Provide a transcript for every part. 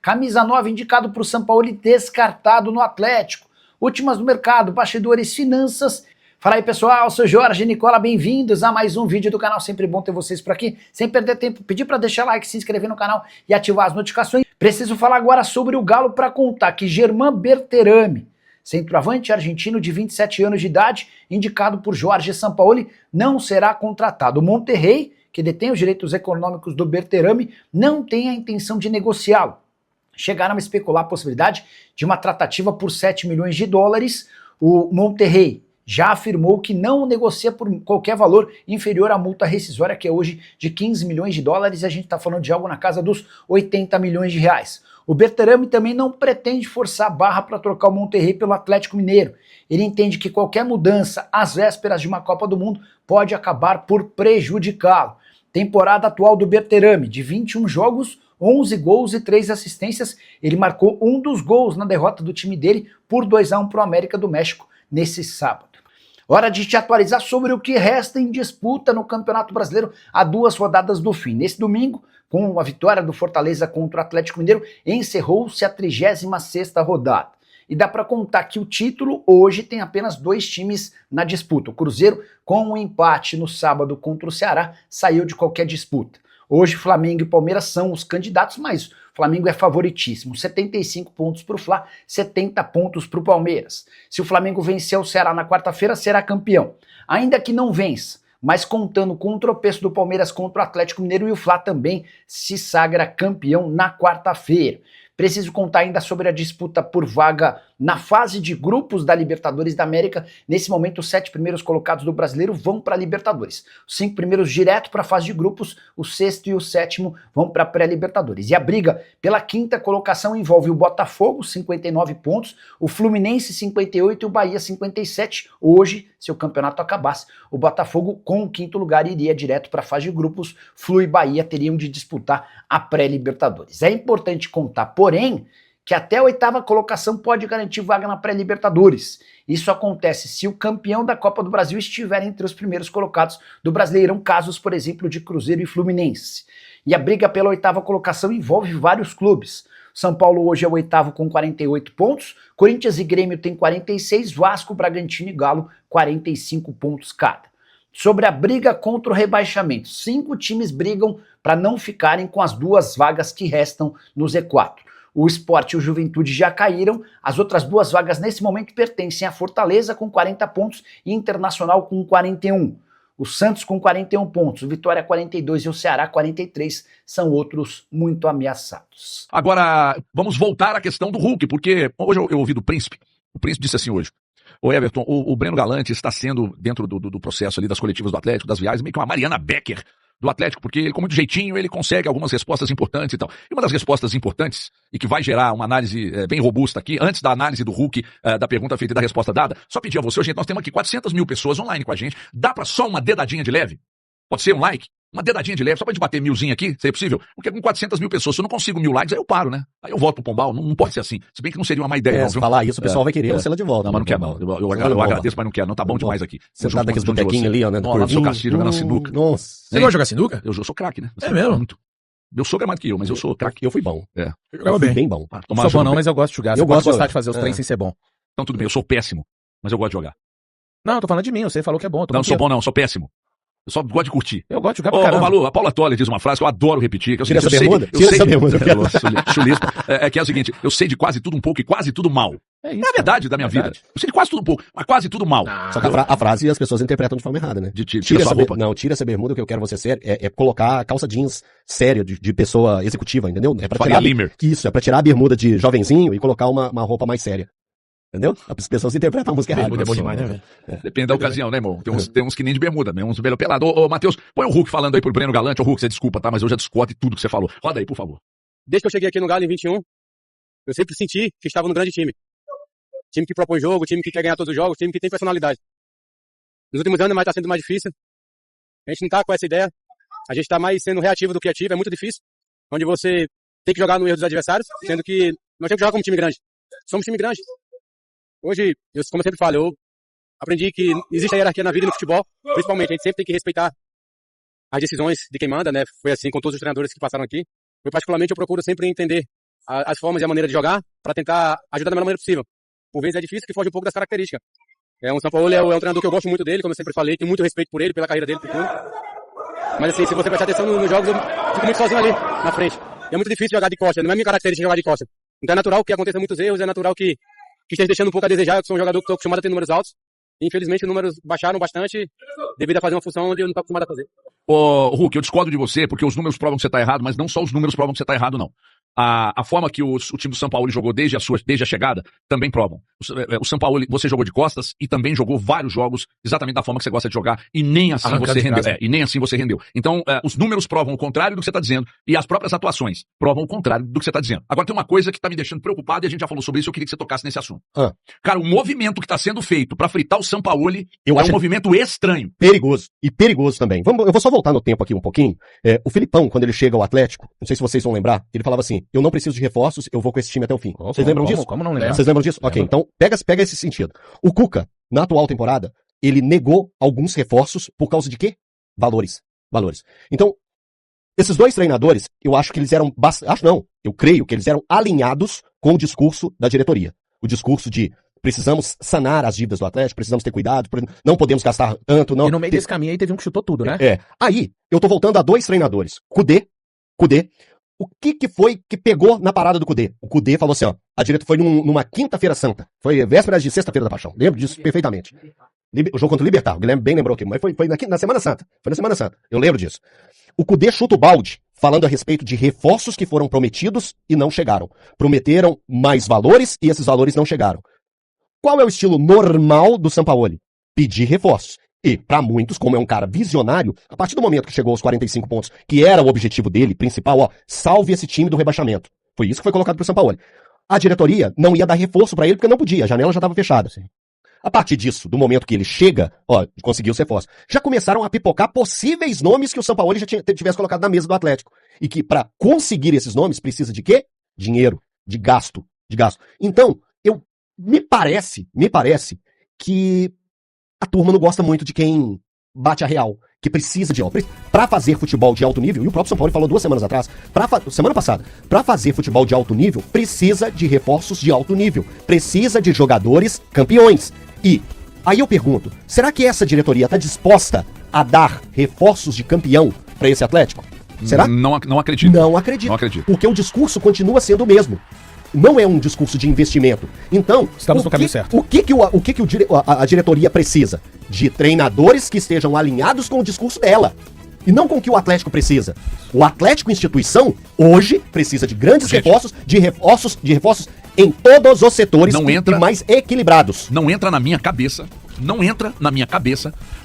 Camisa 9 indicado para o São Paulo e descartado no Atlético. Últimas do mercado, bastidores, finanças. Fala aí pessoal, eu sou Jorge Nicola, bem-vindos a mais um vídeo do canal, sempre bom ter vocês por aqui. Sem perder tempo, pedir para deixar like, se inscrever no canal e ativar as notificações. Preciso falar agora sobre o Galo para contar que Germán Berterame, centroavante argentino de 27 anos de idade, indicado por Jorge Sampaoli, não será contratado. O Monterrey, que detém os direitos econômicos do Berterame, não tem a intenção de negociá-lo. Chegaram a especular a possibilidade de uma tratativa por 7 milhões de dólares. O Monterrey já afirmou que não negocia por qualquer valor inferior à multa rescisória, que é hoje de 15 milhões de dólares, e a gente está falando de algo na casa dos 80 milhões de reais. O Berterame também não pretende forçar a barra para trocar o Monterrey pelo Atlético Mineiro. Ele entende que qualquer mudança às vésperas de uma Copa do Mundo pode acabar por prejudicá-lo. Temporada atual do Berterame, de 21 jogos, 11 gols e 3 assistências. Ele marcou um dos gols na derrota do time dele por 2-1 para o América do México nesse sábado. Hora de te atualizar sobre o que resta em disputa no Campeonato Brasileiro a 2 rodadas do fim. Nesse domingo, com a vitória do Fortaleza contra o Atlético Mineiro, encerrou-se a 36ª rodada. E dá para contar que o título hoje tem apenas 2 times na disputa. O Cruzeiro, com um empate no sábado contra o Ceará, saiu de qualquer disputa. Hoje Flamengo e Palmeiras são os candidatos, mas o Flamengo é favoritíssimo. 75 pontos para o Fla, 70 pontos para o Palmeiras. Se o Flamengo vencer o Ceará na quarta-feira, será campeão. Ainda que não vença, mas contando com o tropeço do Palmeiras contra o Atlético Mineiro, e o Fla também se sagra campeão na quarta-feira. Preciso contar ainda sobre a disputa por vaga na fase de grupos da Libertadores da América. Nesse momento, os 7 primeiros colocados do Brasileiro vão para a Libertadores. Os 5 primeiros direto para a fase de grupos, o 6º e o 7º vão para a pré-Libertadores. E a briga pela 5ª colocação envolve o Botafogo, 59 pontos, o Fluminense, 58 e o Bahia, 57. Hoje, se o campeonato acabasse, o Botafogo, com o 5º lugar, iria direto para a fase de grupos. Flu e Bahia teriam de disputar a pré-Libertadores. É importante contar, porém, que até a 8ª colocação pode garantir vaga na pré-Libertadores. Isso acontece se o campeão da Copa do Brasil estiver entre os primeiros colocados do Brasileirão, casos, por exemplo, de Cruzeiro e Fluminense. E a briga pela 8ª colocação envolve vários clubes. São Paulo hoje é o 8º com 48 pontos, Corinthians e Grêmio tem 46, Vasco, Bragantino e Galo 45 pontos cada. Sobre a briga contra o rebaixamento, 5 times brigam para não ficarem com as 2 vagas que restam no Z4. O Sport e o Juventude já caíram, as outras 2 vagas nesse momento pertencem a Fortaleza com 40 pontos e Internacional com 41. O Santos com 41 pontos, o Vitória 42 e o Ceará 43 são outros muito ameaçados. Agora, vamos voltar à questão do Hulk, porque hoje eu ouvi do Príncipe, o Príncipe disse assim hoje: ô Everton, o Breno Galante está sendo, dentro do processo ali das coletivas do Atlético, das viagens, meio que uma Mariana Becker do Atlético, porque ele, com muito jeitinho, ele consegue algumas respostas importantes e tal. E uma das respostas importantes, e que vai gerar uma análise bem robusta aqui, antes da análise do Hulk, da pergunta feita e da resposta dada, só pedir a você, gente, nós temos aqui 400 mil pessoas online com a gente, dá pra só uma dedadinha de leve? Pode ser um like? Uma dedadinha de leve, só pra gente bater 1000zinho aqui, se é possível? Porque com 400 mil pessoas, se eu não consigo 1000 likes, aí eu paro, né? Aí eu volto pro Pombal, não pode ser assim. Se bem que não seria uma má ideia, não, Se falar isso, o pessoal vai querer você lá de volta. Não, mas não quer, não. Eu agradeço, mas não quero. Não, tá bom demais aqui. Você tá daqueles botequinhos ali, ó, né? Lá no seu Castilho, jogando sinuca. Nossa. Você gosta de jogar sinuca? Eu sou craque, né? É mesmo? Muito. Meu sogro é mais do que eu, mas eu sou craque. Eu fui bom. É. Eu jogava bem. Bem bom. Não sou bom não, mas eu gosto de jogar. Eu gosto de gostar de fazer os treinos sem ser bom. Então tudo bem, eu sou péssimo, mas eu gosto de jogar. Não, eu tô falando de mim, você falou que é bom. Não sou bom não, eu sou péssimo. Eu só gosto de curtir. Eu gosto de jogar pra caramba. Malu, a Paula Tolle diz uma frase que eu adoro repetir. Que é Tira essa bermuda? Tira essa bermuda. Chulismo. Que é o seguinte, eu sei de quase tudo um pouco e quase tudo mal. É isso. É a verdade da minha vida. Eu sei de quase tudo um pouco, mas quase tudo mal. Só que a frase as pessoas interpretam de forma errada, né? Tira essa roupa. Não, tira essa bermuda, o que eu quero você ser é colocar a calça jeans séria de pessoa executiva, entendeu? É pra tirar isso, é pra tirar a bermuda de jovenzinho e colocar uma roupa mais séria. Entendeu? As pessoas interpretam a música errada. Bermuda é bom demais, né, velho? Depende da ocasião, né, irmão? Tem uns que nem de bermuda, né? Uns belo pelado. Ô, Matheus, põe o Hulk falando aí pro Breno Galante. Ô, Hulk, você desculpa, tá? Mas eu já discordo de tudo que você falou. Roda aí, por favor. Desde que eu cheguei aqui no Galo em 21, eu sempre senti que estava no grande time. Time que propõe jogo, time que quer ganhar todos os jogos, time que tem personalidade. Nos últimos anos tá sendo mais difícil. A gente não tá com essa ideia. A gente tá mais sendo reativo do que ativo, é muito difícil. Onde você tem que jogar no erro dos adversários, sendo que nós temos que jogar como time grande. Somos time grande. Hoje, como eu sempre falo, eu aprendi que existe a hierarquia na vida e no futebol, principalmente. A gente sempre tem que respeitar as decisões de quem manda, né? Foi assim com todos os treinadores que passaram aqui. Eu, particularmente, eu procuro sempre entender as formas e a maneira de jogar para tentar ajudar da melhor maneira possível. Por vezes é difícil, que foge um pouco das características. O Sampaoli é um treinador que eu gosto muito dele, como eu sempre falei, tenho muito respeito por ele, pela carreira dele, por tudo. Mas assim, se você prestar atenção nos jogos, eu fico muito sozinho ali, na frente. E é muito difícil jogar de costa, não é minha característica jogar de costa. Então é natural que aconteça muitos erros, é natural que esteja deixando um pouco a desejar. Eu sou um jogador que estou acostumado a ter números altos. E infelizmente os números baixaram bastante devido a fazer uma função onde eu não estou acostumado a fazer. Ô, Hulk, eu discordo de você, porque os números provam que você está errado, mas não só os números provam que você está errado, não. A forma que o time do São Paulo jogou desde a chegada também provam. O São Paulo, você jogou de costas e também jogou vários jogos exatamente da forma que você gosta de jogar e nem assim você rendeu. E nem assim você rendeu. Então, os números provam o contrário do que você está dizendo e as próprias atuações provam o contrário do que você está dizendo. Agora tem uma coisa que está me deixando preocupado e a gente já falou sobre isso, eu queria que você tocasse nesse assunto. Cara, o movimento que está sendo feito para fritar o São Paulo é um movimento estranho. Perigoso. E perigoso também. Eu vou só voltar no tempo aqui um pouquinho. O Filipão, quando ele chega ao Atlético, não sei se vocês vão lembrar, ele falava assim, eu não preciso de reforços, eu vou com esse time até o fim. Vocês lembram disso? Como não lembrar? Vocês lembram disso? Ok, então pega esse sentido. O Cuca, na atual temporada, ele negou alguns reforços por causa de quê? Valores. Então, esses dois treinadores, eu acho que eles eram, eu creio que eles eram alinhados com o discurso da diretoria. O discurso de precisamos sanar as dívidas do Atlético, precisamos ter cuidado, não podemos gastar tanto, não. E no meio desse caminho aí teve um que chutou tudo, né? Aí, eu tô voltando a dois treinadores. Cudê. O que foi que pegou na parada do Cudê? O Cudê falou assim, ó, a diretoria foi numa quinta-feira santa, foi véspera de sexta-feira da Paixão, lembro disso perfeitamente. O jogo contra o Libertad, o Guilherme bem lembrou aqui, mas foi na Semana Santa, eu lembro disso. O Cudê chuta o balde, falando a respeito de reforços que foram prometidos e não chegaram. Prometeram mais valores e esses valores não chegaram. Qual é o estilo normal do Sampaoli? Pedir reforços. E, para muitos, como é um cara visionário, a partir do momento que chegou aos 45 pontos, que era o objetivo dele, principal, salve esse time do rebaixamento. Foi isso que foi colocado pro Sampaoli. A diretoria não ia dar reforço para ele porque não podia, a janela já estava fechada. Assim. A partir disso, do momento que ele chega, conseguiu os reforços, já começaram a pipocar possíveis nomes que o Sampaoli já tivesse colocado na mesa do Atlético. E que para conseguir esses nomes precisa de quê? Dinheiro, de gasto. Então, me parece que a turma não gosta muito de quem bate a real, que precisa de... Pra fazer futebol de alto nível, e o próprio São Paulo falou 2 semanas atrás, semana passada, pra fazer futebol de alto nível, precisa de reforços de alto nível, precisa de jogadores campeões. E aí eu pergunto, será que essa diretoria tá disposta a dar reforços de campeão pra esse Atlético? Será? Não acredito. Não acredito. Porque o discurso continua sendo o mesmo. Não é um discurso de investimento. Então, estamos no caminho certo. O que a diretoria precisa? De treinadores que estejam alinhados com o discurso dela. E não com o que o Atlético precisa. O Atlético instituição, hoje, precisa de grandes reforços em todos os setores e mais equilibrados. Não entra na minha cabeça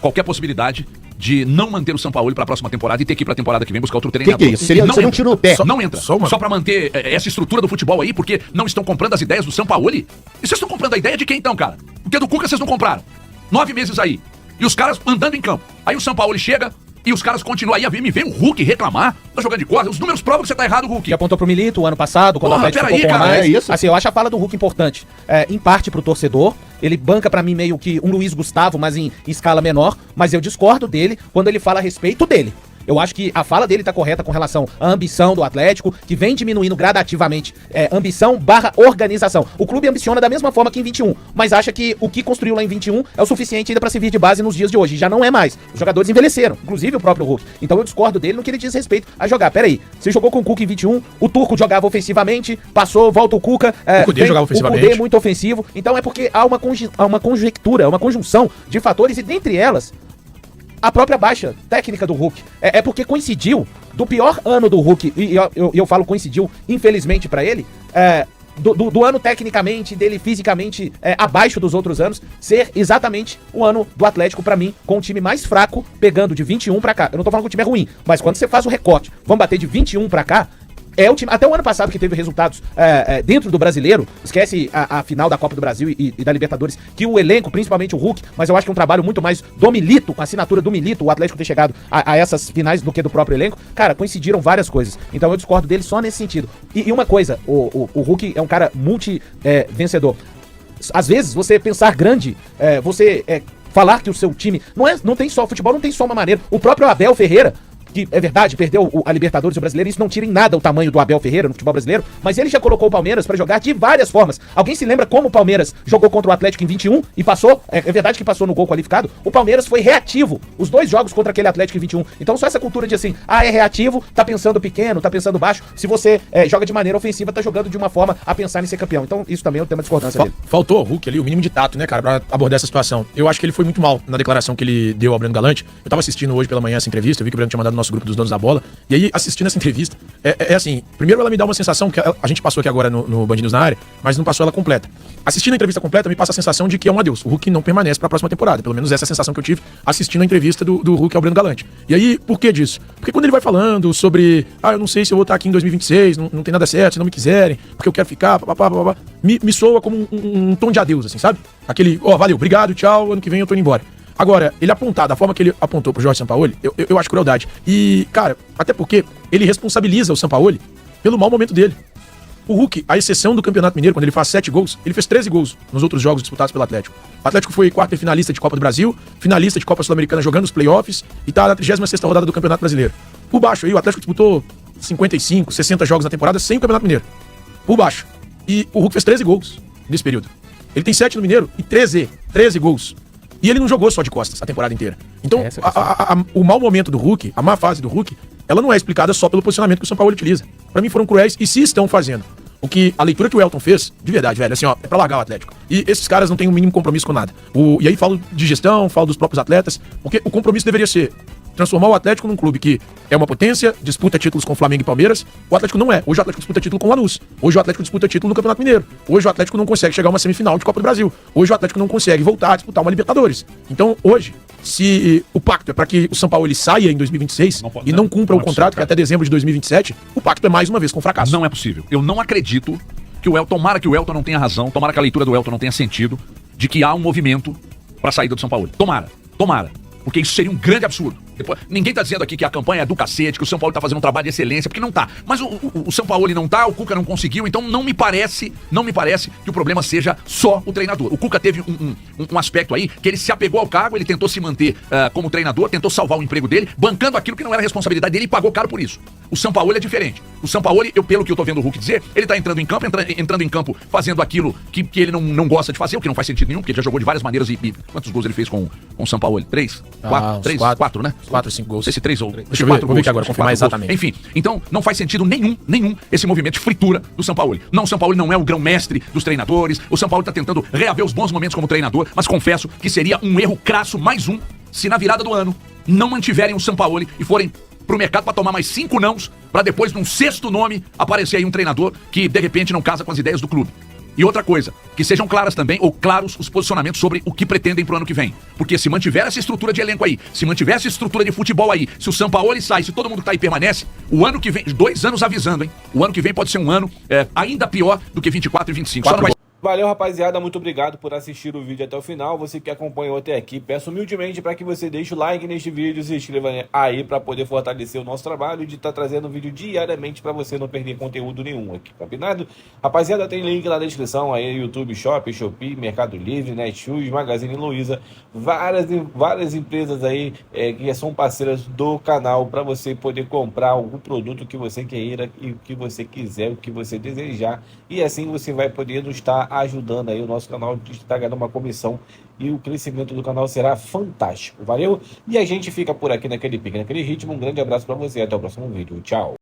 qualquer possibilidade de não manter o São Paulo para a próxima temporada e ter que ir para a temporada que vem buscar outro treinador. Que é isso? Seria um tiro no pé. Não entra. Só para manter essa estrutura do futebol aí, porque não estão comprando as ideias do São Paulo. E vocês estão comprando a ideia de quem então, cara? Porque do Cuca vocês não compraram. 9 meses aí. E os caras andando em campo. Aí o São Paulo chega e os caras continuam aí a vir, me vem o Hulk reclamar, tá jogando de costas. Os números provam que você tá errado, Hulk. Que apontou pro Milito o ano passado, quando o Atlético ficou com mais. Isso. Assim, eu acho a fala do Hulk importante. Em parte pro torcedor, ele banca pra mim meio que um Luiz Gustavo, mas em escala menor, mas eu discordo dele quando ele fala a respeito dele. Eu acho que a fala dele tá correta com relação à ambição do Atlético, que vem diminuindo gradativamente. Ambição/organização. O clube ambiciona da mesma forma que em 21, mas acha que o que construiu lá em 21 é o suficiente ainda pra servir de base nos dias de hoje. Já não é mais. Os jogadores envelheceram, inclusive o próprio Hulk. Então eu discordo dele no que ele diz respeito a jogar. Peraí, você jogou com o Cuca em 21, o Turco jogava ofensivamente, passou, volta o Cuca. O Cudê jogava ofensivamente. O Cudê muito ofensivo. Então é porque há uma conjectura, uma conjunção de fatores e dentre elas a própria baixa técnica do Hulk. É porque coincidiu do pior ano do Hulk, e eu falo coincidiu, infelizmente pra ele, do ano tecnicamente, dele fisicamente abaixo dos outros anos, ser exatamente o ano do Atlético pra mim, com o time mais fraco, pegando de 21 pra cá. Eu não tô falando que o time é ruim, mas quando você faz o recorte, vamos bater de 21 pra cá, é o time, até o ano passado que teve resultados dentro do brasileiro, esquece a final da Copa do Brasil e da Libertadores, que o elenco, principalmente o Hulk, mas eu acho que é um trabalho muito mais do Milito, com a assinatura do Milito, o Atlético ter chegado a essas finais do que do próprio elenco, cara, coincidiram várias coisas, então eu discordo dele só nesse sentido. E uma coisa, o Hulk é um cara multi-vencedor. Às vezes, você pensar grande, falar que o seu time, não tem só futebol, não tem só uma maneira, o próprio Abel Ferreira que é verdade, perdeu a Libertadores e o Brasileiro, isso não tira em nada o tamanho do Abel Ferreira no futebol brasileiro, mas ele já colocou o Palmeiras pra jogar de várias formas. Alguém se lembra como o Palmeiras jogou contra o Atlético em 21 e passou? É verdade que passou no gol qualificado. O Palmeiras foi reativo os 2 jogos contra aquele Atlético em 21. Então só essa cultura de assim, é reativo, tá pensando pequeno, tá pensando baixo. Se você joga de maneira ofensiva, tá jogando de uma forma a pensar em ser campeão. Então isso também é um tema de discordância dele. Faltou ao Hulk ali o mínimo de tato, né, cara, pra abordar essa situação. Eu acho que ele foi muito mal na declaração que ele deu ao Breno Galante. Eu tava assistindo hoje pela manhã essa entrevista, eu vi que o Breno tinha mandado no nosso grupo dos donos da bola. E aí, assistindo essa entrevista, assim, primeiro ela me dá uma sensação que a gente passou aqui agora no Band News na área, mas não passou ela completa. Assistindo a entrevista completa, me passa a sensação de que é um adeus. O Hulk não permanece pra próxima temporada. Pelo menos essa é a sensação que eu tive assistindo a entrevista do Hulk ao Breno Galante. E aí, por que disso? Porque quando ele vai falando sobre, eu não sei se eu vou estar aqui em 2026, não tem nada certo, se não me quiserem, porque eu quero ficar, papapá, me soa como um tom de adeus, assim, sabe? Aquele, valeu, obrigado, tchau, ano que vem eu tô indo embora. Agora, ele apontar da forma que ele apontou pro Jorge Sampaoli, eu acho crueldade. E, cara, até porque ele responsabiliza o Sampaoli pelo mau momento dele. O Hulk, à exceção do Campeonato Mineiro, quando ele faz 7 gols, ele fez 13 gols nos outros jogos disputados pelo Atlético. O Atlético foi quarta-finalista de Copa do Brasil, finalista de Copa Sul-Americana jogando os playoffs e tá na 36ª rodada do Campeonato Brasileiro. Por baixo aí, o Atlético disputou 55, 60 jogos na temporada sem o Campeonato Mineiro. Por baixo. E o Hulk fez 13 gols nesse período. Ele tem 7 no Mineiro e 13 gols. E ele não jogou só de costas a temporada inteira. Então, o mau momento do Hulk, a má fase do Hulk, ela não é explicada só pelo posicionamento que o Sampaoli utiliza. Pra mim foram cruéis e se estão fazendo. O que a leitura que o Elton fez, de verdade, velho, assim, é pra largar o Atlético. E esses caras não têm o mínimo compromisso com nada. E aí falo de gestão, falo dos próprios atletas, porque o compromisso deveria ser transformar o Atlético num clube que é uma potência, disputa títulos com Flamengo e Palmeiras. O Atlético não é. Hoje o Atlético disputa título com o Lanús. Hoje o Atlético disputa título no Campeonato Mineiro. Hoje o Atlético não consegue chegar a uma semifinal de Copa do Brasil. Hoje o Atlético não consegue voltar a disputar uma Libertadores. Então, hoje, se o pacto é para que o Sampaoli saia em 2026 e não cumpra o contrato, que é até dezembro de 2027, o pacto é mais uma vez com fracasso. Não é possível. Eu não acredito que o Elton, tomara que o Elton não tenha razão, tomara que a leitura do Elton não tenha sentido, de que há um movimento para a saída do Sampaoli. Tomara. Porque isso seria um grande absurdo. Ninguém tá dizendo aqui que a campanha é do cacete, que o São Paulo tá fazendo um trabalho de excelência, porque não tá. Mas o São Paulo não tá, o Cuca não conseguiu, então não me parece que o problema seja só o treinador. O Cuca teve um aspecto aí que ele se apegou ao cargo, ele tentou se manter como treinador, tentou salvar o emprego dele, bancando aquilo que não era responsabilidade dele e pagou caro por isso. O São Paulo é diferente. O São Paulo, pelo que eu tô vendo o Hulk dizer, ele tá entrando em campo fazendo aquilo que ele não gosta de fazer, o que não faz sentido nenhum, porque ele já jogou de várias maneiras e quantos gols ele fez com o São Paulo? 3? 4, né? 4, 5 gols. Não sei se 3 ou 4 gols. Vou ver aqui agora, confirmar exatamente. Enfim, então não faz sentido nenhum esse movimento de fritura do São Paulo. Não, o São Paulo não é o grão-mestre dos treinadores, o São Paulo tá tentando reaver os bons momentos como treinador, mas confesso que seria um erro crasso, mais um, se na virada do ano não mantiverem o São Paulo e forem pro mercado pra tomar mais 5 nãos, pra depois, num 6º nome, aparecer aí um treinador que, de repente, não casa com as ideias do clube. E outra coisa, que sejam claras também, ou claros os posicionamentos sobre o que pretendem pro ano que vem. Porque se mantiver essa estrutura de elenco aí, se mantiver essa estrutura de futebol aí, se o Sampaoli sai, se todo mundo que tá aí permanece, o ano que vem, 2 anos avisando, hein? O ano que vem pode ser um ano ainda pior do que 24 e 25. Só não vai... Valeu, rapaziada, muito obrigado por assistir o vídeo até o final. Você que acompanhou até aqui, peço humildemente para que você deixe o like neste vídeo, se inscreva aí para poder fortalecer o nosso trabalho de estar trazendo vídeo diariamente para você não perder conteúdo nenhum aqui, combinado? Rapaziada, tem link na descrição aí, YouTube Shop, Shopee, Mercado Livre, Netshoes, Magazine Luiza, várias empresas aí que são parceiras do canal para você poder comprar algum produto que você queira e o que você quiser, o que você desejar, e assim você vai poder estar ajudando aí o nosso canal, de estar ganhando uma comissão, e o crescimento do canal será fantástico, valeu? E a gente fica por aqui naquele pique, naquele ritmo. Um grande abraço para você, até o próximo vídeo, tchau!